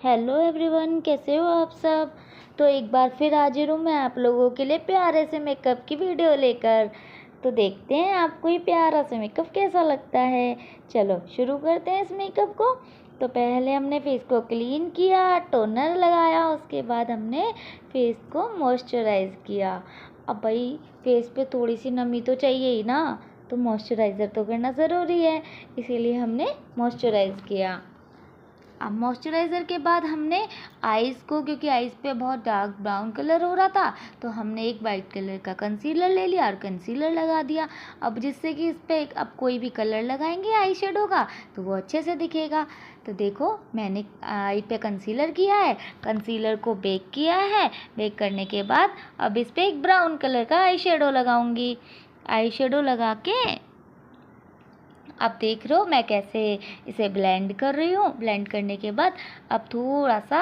Hello everyone, कैसे हो आप सब। तो एक बार फिर हाजिर हूँ मैं आप लोगों के लिए प्यारे से मेकअप की वीडियो लेकर। तो देखते हैं आपको ये प्यारा सा मेकअप कैसा लगता है। चलो शुरू करते हैं इस मेकअप को। तो पहले हमने फेस को क्लीन किया, टोनर लगाया, उसके बाद हमने फेस को मॉइस्चराइज़ किया। अब भाई फेस पे थोड़ी सी नमी तो चाहिए ही ना, तो मॉइस्चराइज़र तो करना ज़रूरी है, इसीलिए हमने मॉइस्चराइज़ किया। अब मॉइस्चराइज़र के बाद हमने आईज़ को, क्योंकि आईज़ पे बहुत डार्क ब्राउन कलर हो रहा था, तो हमने एक वाइट कलर का कंसीलर ले लिया और कंसीलर लगा दिया। अब जिससे कि इस पर अब कोई भी कलर लगाएंगे आई शेडो का तो वो अच्छे से दिखेगा। तो देखो मैंने आई पे कंसीलर किया है, कंसीलर को बेक किया है। बेक करने के बाद अब इस पर एक ब्राउन कलर का आई शेडो लगाऊंगी। आई शेडो लगा के अब देख रहे हो मैं कैसे इसे ब्लेंड कर रही हूँ। ब्लेंड करने के बाद अब थोड़ा सा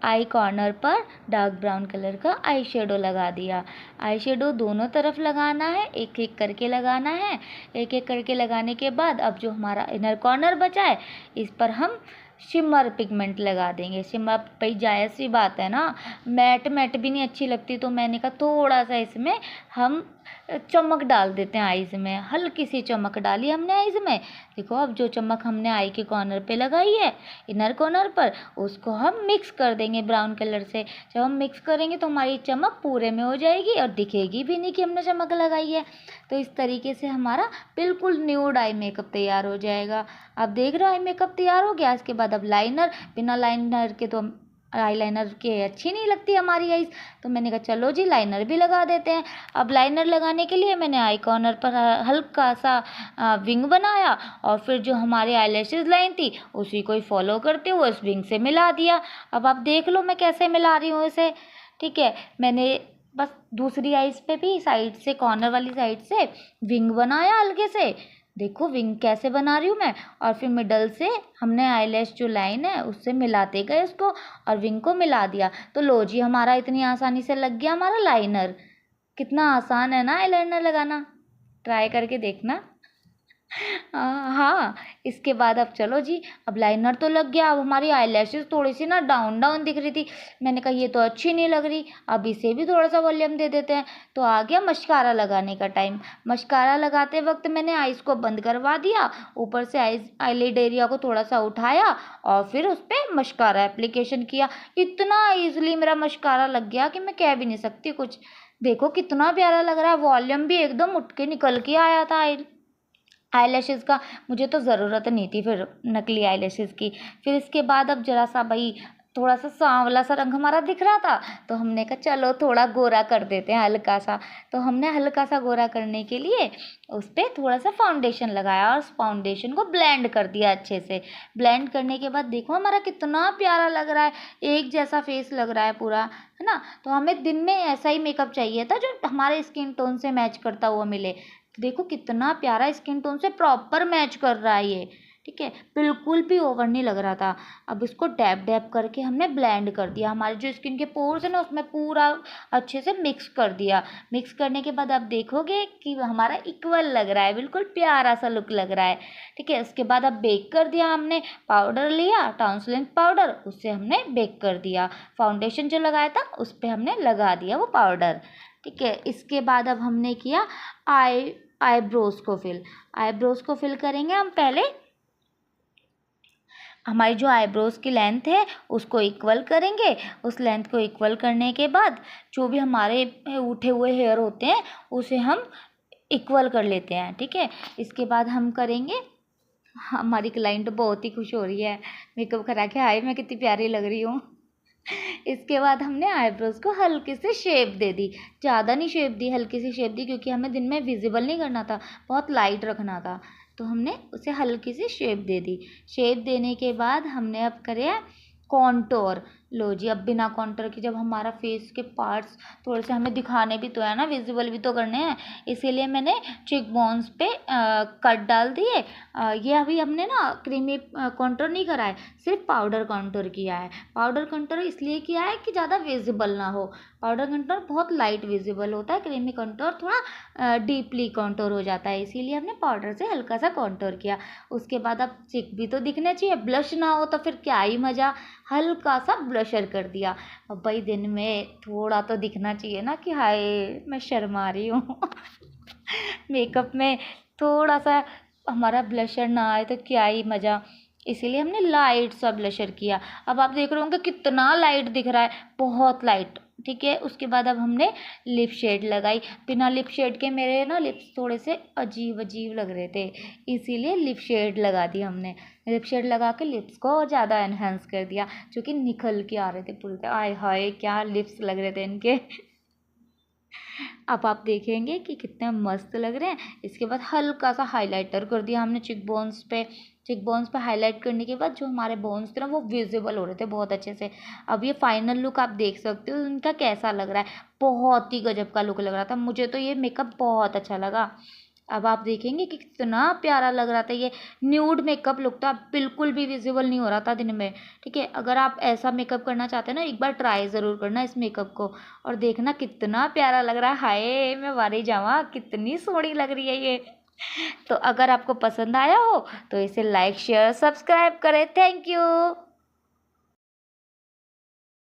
आई कॉर्नर पर डार्क ब्राउन कलर का आई शेडो लगा दिया। आई शेडो दोनों तरफ लगाना है, एक एक करके लगाना है। एक एक करके लगाने के बाद अब जो हमारा इनर कॉर्नर बचा है इस पर हम शिमर पिगमेंट लगा देंगे। शिमर भाई जायज़ सी बात है ना, मैट मैट भी नहीं अच्छी लगती, तो मैंने कहा थोड़ा सा इसमें हम चमक डाल देते हैं आईज़ में। हल्की सी चमक डाली हमने आईज़ में। देखो अब जो चमक हमने आई के कॉर्नर पे लगाई है, इनर कॉर्नर पर, उसको हम मिक्स कर देंगे ब्राउन कलर से। जब हम मिक्स करेंगे तो हमारी चमक पूरे में हो जाएगी और दिखेगी भी नहीं कि हमने चमक लगाई है। तो इस तरीके से हमारा बिल्कुल न्यूड आई मेकअप तैयार हो जाएगा। अब देख रहे हो आई मेकअप तैयार हो गया। इसके बाद अब लाइनर, बिना लाइनर के तो आईलाइनर के अच्छी नहीं लगती हमारी आईज, तो मैंने कहा चलो जी लाइनर भी लगा देते हैं। अब लाइनर लगाने के लिए मैंने आई कॉर्नर पर हल्का सा विंग बनाया और फिर जो हमारी आईलैशेस लाइन थी उसी को ही फॉलो करते हुए उस विंग से मिला दिया। अब आप देख लो मैं कैसे मिला रही हूँ इसे। ठीक है, मैंने बस दूसरी आईज पे भी साइड से, कॉर्नर वाली साइड से विंग बनाया हल्के से। देखो विंग कैसे बना रही हूँ मैं। और फिर मिडल से हमने आईलैश जो लाइन है उससे मिलाते गए उसको और विंग को मिला दिया। तो लो जी हमारा इतनी आसानी से लग गया हमारा लाइनर। कितना आसान है ना आईलाइनर लगाना, ट्राई करके देखना। हाँ, इसके बाद अब चलो जी, अब लाइनर तो लग गया। अब हमारी आईलैशेस थोड़ी सी ना डाउन डाउन दिख रही थी, मैंने कहा ये तो अच्छी नहीं लग रही, अब इसे भी थोड़ा सा वॉल्यूम दे देते हैं। तो आ गया मस्कारा लगाने का टाइम। मस्कारा लगाते वक्त मैंने आईज को बंद करवा दिया, ऊपर से आईलिड एरिया को थोड़ा सा उठाया और फिर उस पर मस्कारा एप्लीकेशन किया। इतना ईजिली मेरा मस्कारा लग गया कि मैं कह भी नहीं सकती कुछ। देखो कितना प्यारा लग रहा है, वॉल्यूम भी एकदम उठ के निकल के आया था आईलैशेस का। मुझे तो ज़रूरत नहीं थी फिर नकली आईलैशेस की। फिर इसके बाद अब जरा सा भाई थोड़ा सा सांवला सा रंग हमारा दिख रहा था, तो हमने कहा चलो थोड़ा गोरा कर देते हैं हल्का सा। तो हमने हल्का सा गोरा करने के लिए उस पर थोड़ा सा फाउंडेशन लगाया और उस फाउंडेशन को ब्लेंड कर दिया अच्छे से। ब्लेंड करने के बाद देखो हमारा कितना प्यारा लग रहा है, एक जैसा फेस लग रहा है पूरा, है ना। तो हमें दिन में ऐसा ही मेकअप चाहिए था जो हमारे स्किन टोन से मैच करता हुआ मिले। देखो कितना प्यारा स्किन टोन से प्रॉपर मैच कर रहा है ये। ठीक है, बिल्कुल भी ओवर नहीं लग रहा था। अब इसको डैब डैब करके हमने ब्लेंड कर दिया, हमारे जो स्किन के पोर्स है ना उसमें पूरा अच्छे से मिक्स कर दिया। मिक्स करने के बाद आप देखोगे कि हमारा इक्वल लग रहा है, बिल्कुल प्यारा सा लुक लग रहा है। ठीक है, उसके बाद अब बेक कर दिया हमने। पाउडर लिया, ट्रांसलेंट पाउडर, उससे हमने बेक कर दिया। फाउंडेशन जो लगाया था उस पर हमने लगा दिया वो पाउडर। ठीक है, इसके बाद अब हमने किया आईब्रोज को फिल करेंगे हम। पहले हमारी जो आईब्रोज की लेंथ है उसको इक्वल करेंगे। उस लेंथ को इक्वल करने के बाद जो भी हमारे उठे हुए हेयर होते हैं उसे हम इक्वल कर लेते हैं। ठीक है, इसके बाद हम करेंगे, हमारी क्लाइंट बहुत ही खुश हो रही है मेकअप करा के, हाय मैं कितनी प्यारी लग रही हूँ। इसके बाद हमने आईब्रोज को हल्की से शेप दे दी, ज़्यादा नहीं शेप दी, हल्की सी शेप दी, क्योंकि हमें दिन में विजिबल नहीं करना था, बहुत लाइट रखना था। तो हमने उसे हल्की सी शेप दे दी। शेप देने के बाद हमने अब करे कॉन्टोर। लो जी, अब बिना कॉन्टूर के जब हमारा फेस के पार्ट्स थोड़े से हमें दिखाने भी तो है ना, विजिबल भी तो करने हैं, इसीलिए मैंने चिक बोन्स पे कट डाल दिए। ये अभी हमने ना क्रीमी कॉन्टूर नहीं करा है, सिर्फ पाउडर कॉन्टूर किया है। पाउडर कॉन्टूर इसलिए किया है कि ज़्यादा विजिबल ना हो। पाउडर कॉन्टूर बहुत लाइट विजिबल होता है, क्रीमी कॉन्टूर थोड़ा डीपली कॉन्टूर हो जाता है, इसीलिए हमने पाउडर से हल्का सा कॉन्टूर किया। उसके बाद अब चिक भी तो दिखना चाहिए, ब्लश ना हो तो फिर क्या ही मज़ा। हल्का सा ब्लशर कर दिया। अब भाई दिन में थोड़ा तो दिखना चाहिए ना कि हाय मैं शर्मा रही हूँ मेकअप में थोड़ा सा हमारा ब्लशर ना आए तो क्या ही मज़ा, इसीलिए हमने लाइट सा ब्लशर किया। अब आप देख रहे होंगे कितना लाइट दिख रहा है, बहुत लाइट। ठीक है, उसके बाद अब हमने लिप शेड लगाई। बिना लिप शेड के मेरे ना लिप्स थोड़े से अजीब अजीब लग रहे थे, इसीलिए लिप शेड लगा दी हमने। लिप शेड लगा के लिप्स को ज़्यादा एनहेंस कर दिया, जो कि निखल के आ रहे थे पूरे। आय हाय क्या लिप्स लग रहे थे इनके अब आप देखेंगे कि कितने मस्त लग रहे हैं। इसके बाद हल्का सा हाइलाइटर कर दिया हमने चिक बोन्स पे। चिक बोन्स पे हाईलाइट करने के बाद जो हमारे बोन्स थे ना वो विजिबल हो रहे थे बहुत अच्छे से। अब ये फाइनल लुक आप देख सकते हो इनका कैसा लग रहा है, बहुत ही गजब का लुक लग रहा था। मुझे तो ये मेकअप बहुत अच्छा लगा। अब आप देखेंगे कि कितना प्यारा लग रहा था। ये न्यूड मेकअप लुक था, बिल्कुल भी विजिबल नहीं हो रहा था दिन में। ठीक है, अगर आप ऐसा मेकअप करना चाहते हैं ना, एक बार ट्राई ज़रूर करना इस मेकअप को और देखना कितना प्यारा लग रहा है। हाय मैं वारी जावा, कितनी सोहनी लग रही है ये। तो अगर आपको पसंद आया हो तो इसे लाइक शेयर सब्सक्राइब करें। Thank you.